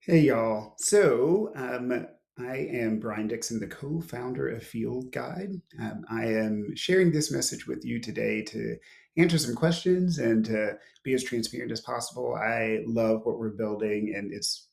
Hey y'all. I am Brian Dixon, the co-founder of FeelGuide. I am sharing this message with you today to answer some questions and to be as transparent as possible. I love what we're building and it's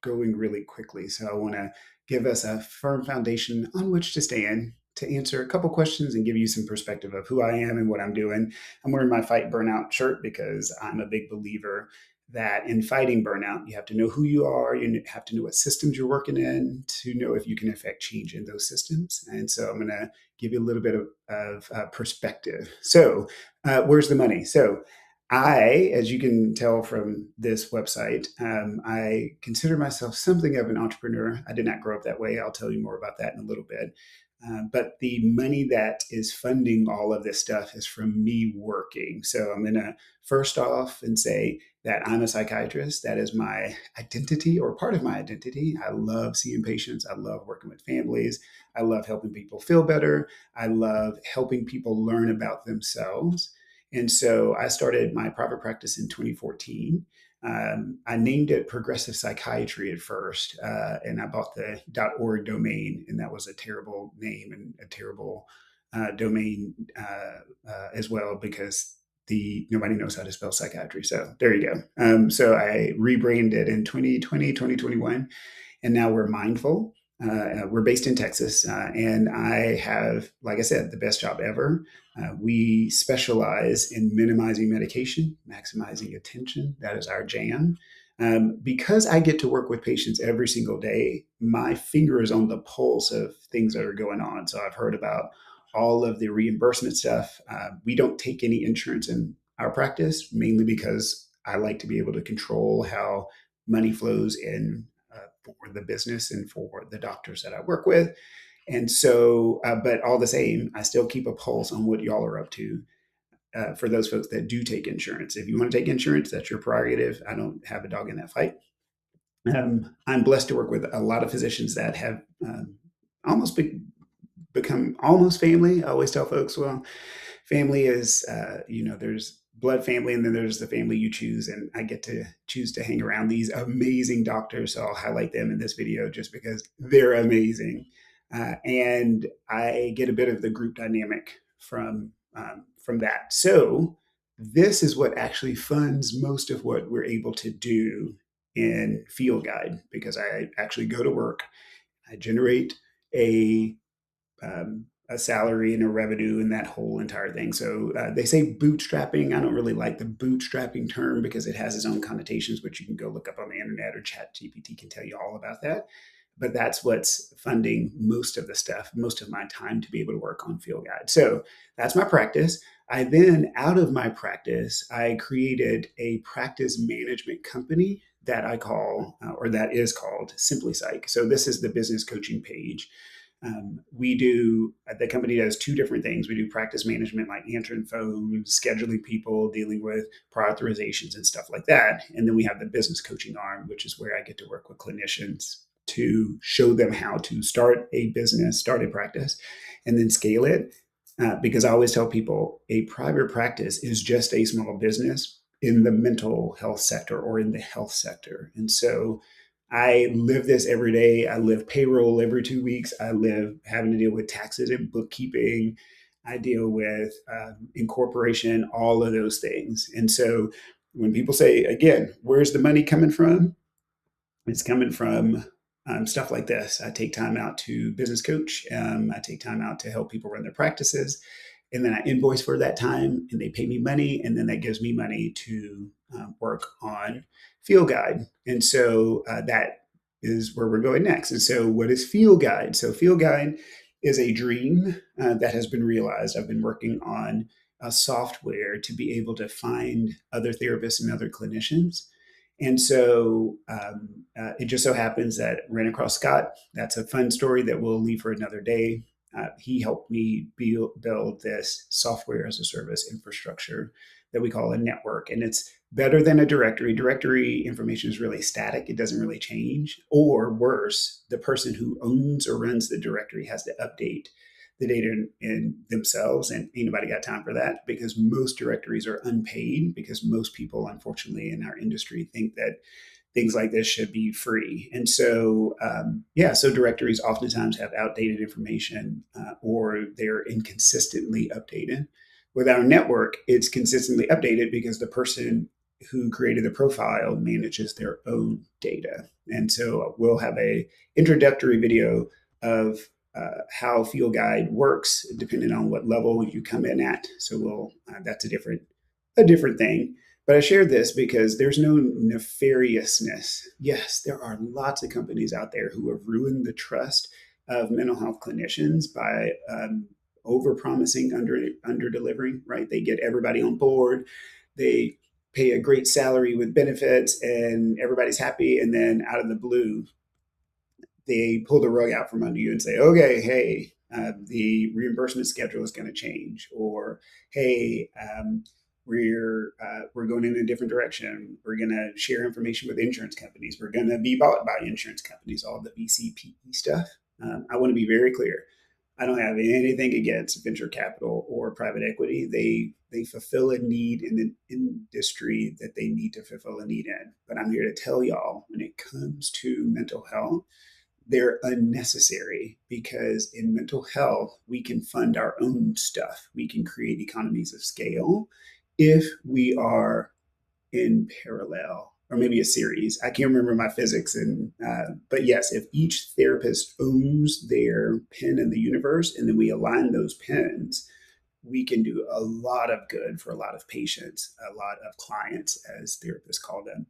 going really quickly. So I want to give us a firm foundation on which to stand to answer a couple questions and give you some perspective of who I am and what I'm doing. I'm wearing my Fight Burnout shirt because I'm a big believer that in fighting burnout, you have to know who you are, you have to know what systems you're working in to know if you can affect change in those systems. And so I'm going to give you a little bit of perspective. Where's the money? As you can tell from this website, I consider myself something of an entrepreneur. I did not grow up that way. I'll tell you more about that in a little bit. But the money that is funding all of this stuff is from me working. So I'm going to first off and say that I'm a psychiatrist. That is my identity or part of my identity. I love seeing patients. I love working with families. I love helping people feel better. I love helping people learn about themselves. And so I started my private practice in 2014. I named it Progressive Psychiatry at first, and I bought the .org domain, and that was a terrible name and a terrible domain as well because the nobody knows how to spell psychiatry. So there you go. So I rebranded in 2020, 2021, and now we're Mindful. We're based in Texas, and I have, like I said, the best job ever. We specialize in minimizing medication, maximizing attention. That is our jam. Because I get to work with patients every single day, my finger is on the pulse of things that are going on. So I've heard about all of the reimbursement stuff. We don't take any insurance in our practice, mainly because I like to be able to control how money flows in for the business and for the doctors that I work with. But all the same, I still keep a pulse on what y'all are up to for those folks that do take insurance. If you want to take insurance, that's your prerogative. I don't have a dog in that fight. I'm blessed to work with a lot of physicians that have almost become almost family. I always tell folks, well, family is, there's blood family and then there's the family you choose. And I get to choose to hang around these amazing doctors. So I'll highlight them in this video just because they're amazing. And I get a bit of the group dynamic from that. So this is what actually funds most of what we're able to do in FeelGuide because I actually go to work, I generate a a salary and a revenue and that whole entire thing. So they say bootstrapping. I don't really like the bootstrapping term because it has its own connotations, which you can go look up on the internet or Chat GPT can tell you all about that. But that's what's funding most of the stuff, most of my time to be able to work on Field Guide. So that's my practice. I then, out of my practice, I created a practice management company that I call, or that is called Simply Psych. So this is the business coaching page. The company does two different things. We do practice management, like answering phones, scheduling people, dealing with prior authorizations and stuff like that. And then we have the business coaching arm, which is where I get to work with clinicians to show them how to start a business, start a practice, and then scale it. Because I always tell people a private practice is just a small business in the mental health sector or in the health sector. And so I live this every day. I live payroll every 2 weeks. I live having to deal with taxes and bookkeeping. I deal with incorporation, all of those things. And so when people say, again, where's the money coming from? It's coming from stuff like this. I take time out to business coach. I take time out to help people run their practices. And then I invoice for that time and they pay me money. And then that gives me money to work on Field Guide. And so that is where we're going next. And so, what is Field Guide? So, Field Guide is a dream that has been realized. I've been working on a software to be able to find other therapists and other clinicians. And so it just so happens that ran across Scott. That's a fun story that we'll leave for another day. He helped me build this software as a service infrastructure that we call a network. And it's better than a directory. Directory information is really static, it doesn't really change. Or worse, the person who owns or runs the directory has to update the data in themselves, and ain't nobody got time for that because most directories are unpaid because most people, unfortunately, in our industry think that things like this should be free. And so, yeah, so directories oftentimes have outdated information or they're inconsistently updated. With our network, it's consistently updated because the person who created the profile manages their own data. And so we'll have a introductory video of how FeelGuide works, depending on what level you come in at. So that's a different thing. But I shared this because there's no nefariousness. Yes, there are lots of companies out there who have ruined the trust of mental health clinicians by over promising, under delivering. Right? They get everybody on board. They pay a great salary with benefits, and everybody's happy. And then out of the blue, they pull the rug out from under you and say, okay, hey, the reimbursement schedule is going to change, or hey, we're going in a different direction. We're going to share information with insurance companies. We're going to be bought by insurance companies. All the VCPE stuff. I want to be very clear. I don't have anything against venture capital or private equity. They fulfill a need in an industry that they need to fulfill a need in. But I'm here to tell y'all, when it comes to mental health, they're unnecessary, because in mental health, we can fund our own stuff. We can create economies of scale if we are in parallel, or maybe a series. I can't remember my physics, but yes, if each therapist owns their pin in the universe, and then we align those pins, we can do a lot of good for a lot of patients, a lot of clients, as therapists call them,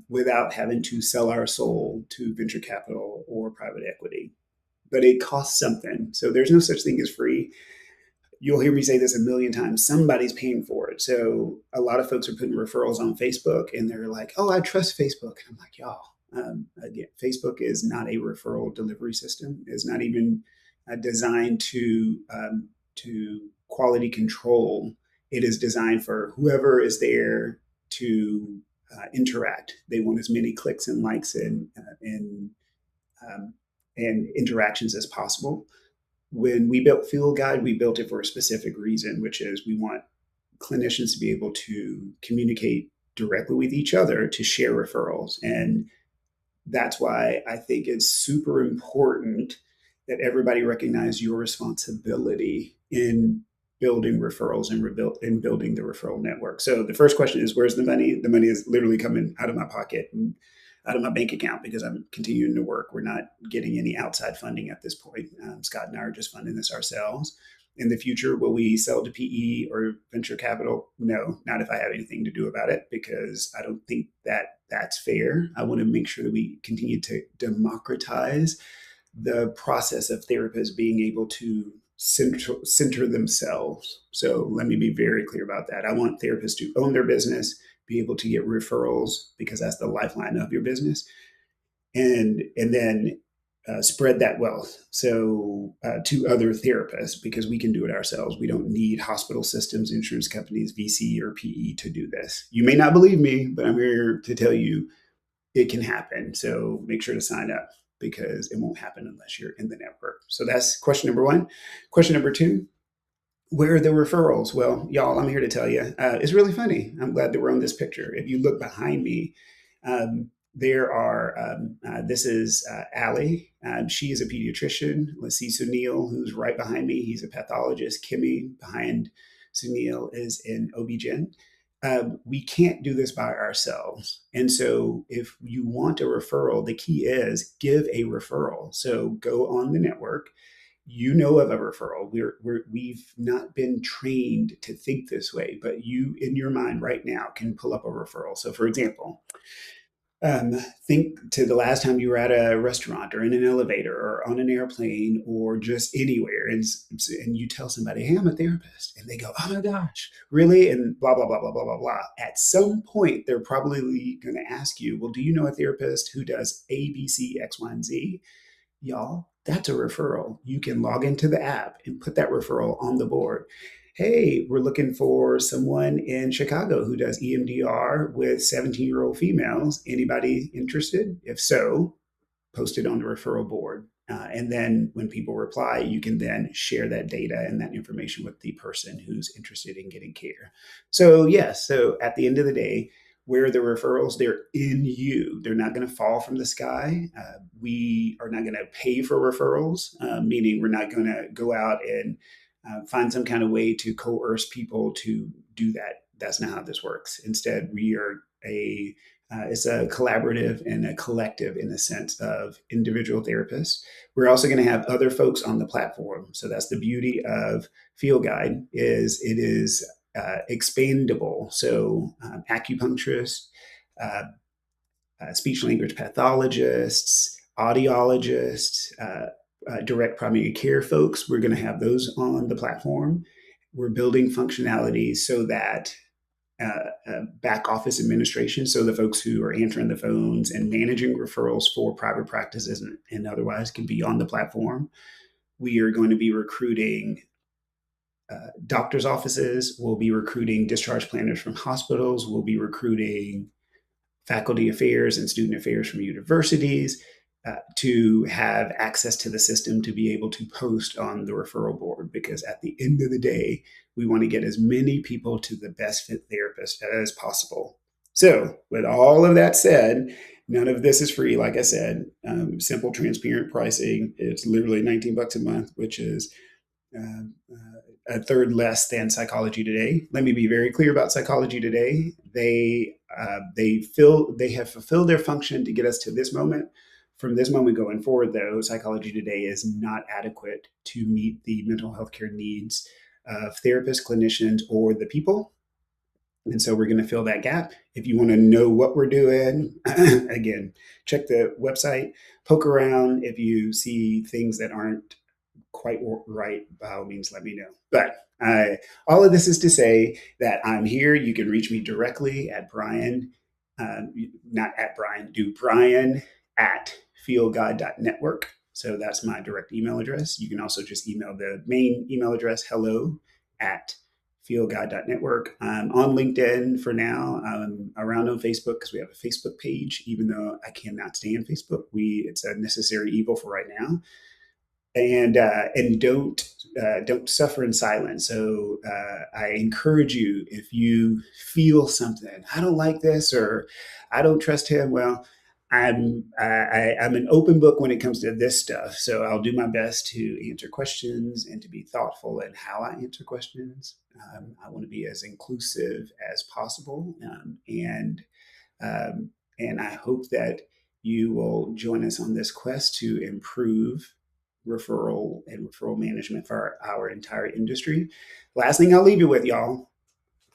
without having to sell our soul to venture capital or private equity. But it costs something. So there's no such thing as free. You'll hear me say this a million times. Somebody's paying for it. So a lot of folks are putting referrals on Facebook, and they're like, oh, I trust Facebook. And I'm like, y'all, again, Facebook is not a referral delivery system. It's not even designed to quality control. It is designed for whoever is there to interact. They want as many clicks and likes um, and interactions as possible. When we built FeelGuide, we built it for a specific reason, which is we want clinicians to be able to communicate directly with each other to share referrals. And that's why I think it's super important that everybody recognize your responsibility in building referrals and building the referral network. So the first question is, where's the money? The money is literally coming out of my pocket and out of my bank account, because I'm continuing to work. We're not getting any outside funding at this point. Scott and I are just funding this ourselves. In the future, will we sell to PE or venture capital? No, not if I have anything to do about it, because I don't think that that's fair. I want to make sure that we continue to democratize the process of therapists being able to center themselves. So let me be very clear about that. I want therapists to own their business, be able to get referrals, because that's the lifeline of your business, and then spread that wealth to other therapists, because we can do it ourselves. We don't need hospital systems, insurance companies, VC or PE to do this. You may not believe me, but I'm here to tell you it can happen. So make sure to sign up, because it won't happen unless you're in the network. So that's question number one. Question number two, where are the referrals? Well, y'all, I'm here to tell you, it's really funny. I'm glad that we're on this picture. If you look behind me, there are, this is Allie. She is a pediatrician. Let's see, Sunil, who's right behind me. He's a pathologist. Kimmy, behind Sunil, is an OB-GYN. We can't do this by ourselves. And so if you want a referral, the key is give a referral. So go on the network. You know of a referral. We've not been trained to think this way, but you, in your mind right now, can pull up a referral. So for example, think to the last time you were at a restaurant or in an elevator or on an airplane or just anywhere, and you tell somebody, hey, I'm a therapist. And they go, oh my gosh, really? And blah, blah, blah, blah, blah, blah, blah. At some point, they're probably going to ask you, well, do you know a therapist who does A, B, C, X, Y, and Z? Y'all, that's a referral. You can log into the app and put that referral on the board. Hey, we're looking for someone in Chicago who does EMDR with 17-year-old females. Anybody interested? If so, post it on the referral board. And then when people reply, you can then share that data and that information with the person who's interested in getting care. So, yes, so at the end of the day, Where are the referrals? They're in you. They're not going to fall from the sky. We are not going to pay for referrals, meaning we're not going to go out and find some kind of way to coerce people to do that. That's not how this works. Instead, we are it's a collaborative and a collective in the sense of individual therapists. We're also going to have other folks on the platform. So that's the beauty of FeelGuide is it is expandable. So acupuncturists, uh, speech language pathologists, audiologists, direct primary care folks. We're going to have those on the platform. We're building functionality so that back office administration, so the folks who are answering the phones and managing referrals for private practices and otherwise can be on the platform. We are going to be recruiting doctors' offices. We'll be recruiting discharge planners from hospitals. We'll be recruiting faculty affairs and student affairs from universities to have access to the system to be able to post on the referral board. Because at the end of the day, we want to get as many people to the best fit therapist as possible. So, with all of that said, none of this is free. Like I said, simple, transparent pricing. It's literally $19 a month, which is a third less than Psychology Today. Let me be very clear about Psychology Today. They have fulfilled their function to get us to this moment. From this moment going forward, though, Psychology Today is not adequate to meet the mental health care needs of therapists, clinicians, or the people. And so we're going to fill that gap. If you want to know what we're doing, again, check the website, poke around. If you see things that aren't quite right, by all means, let me know. But all of this is to say that I'm here. You can reach me directly at Brian, not at Brian, do Brian at feelguide.network. So that's my direct email address. You can also just email the main email address, hello at feelguide.network. I'm on LinkedIn for now. I'm around on Facebook because we have a Facebook page, even though I cannot stand Facebook. It's a necessary evil for right now. And don't suffer in silence. So I encourage you, if you feel something, I don't like this or I don't trust him. Well, I'm an open book when it comes to this stuff. So I'll do my best to answer questions and to be thoughtful in how I answer questions. I want to be as inclusive as possible, and I hope that you will join us on this quest to improve referral and referral management for our entire industry. Last thing I'll leave you with, y'all,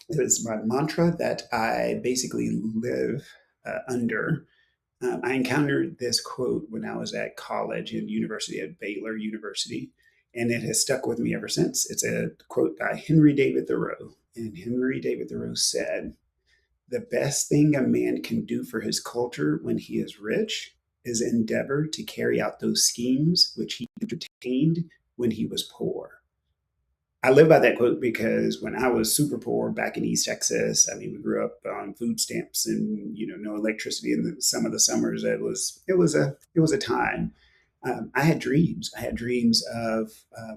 is my mantra that I basically live under. I encountered this quote when I was at college and university at Baylor University, and it has stuck with me ever since. It's a quote by Henry David Thoreau. And Henry David Thoreau said, "The best thing a man can do for his culture when he is rich is endeavor to carry out those schemes which he entertained when he was poor." I live by that quote because when I was super poor back in East Texas, I mean, we grew up on food stamps and no electricity in some of the summers. It was a time. I had dreams. I had dreams of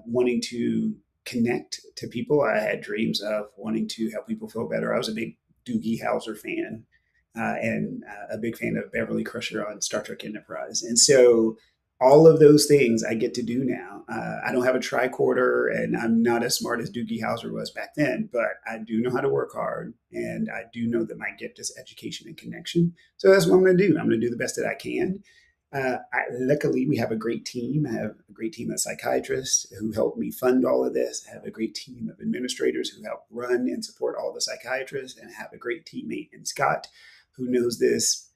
wanting to connect to people. I had dreams of wanting to help people feel better. I was a big Doogie Howser fan, and a big fan of Beverly Crusher on Star Trek Enterprise. And so all of those things I get to do now. I don't have a tricorder, and I'm not as smart as Doogie Howser was back then, but I do know how to work hard, and I do know that my gift is education and connection. So that's what I'm going to do. I'm going to do the best that I can. Luckily, we have a great team. I have a great team of psychiatrists who help me fund all of this. I have a great team of administrators who help run and support all the psychiatrists, and I have a great teammate in Scott who knows this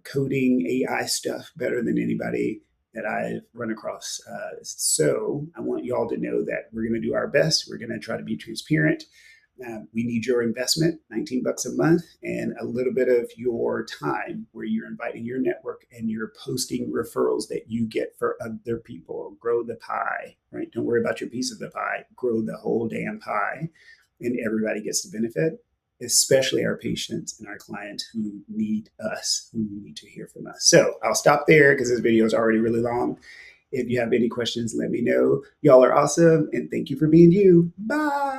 coding AI stuff better than anybody that I've run across. So I want y'all to know that we're going to do our best. We're going to try to be transparent. We need your investment, $19 a month, and a little bit of your time where you're inviting your network and you're posting referrals that you get for other people. Grow the pie, right? Don't worry about your piece of the pie. Grow the whole damn pie, and everybody gets to benefit, especially our patients and our clients who need us, who need to hear from us. So I'll stop there because this video is already really long. If you have any questions, let me know. Y'all are awesome, and thank you for being you. Bye.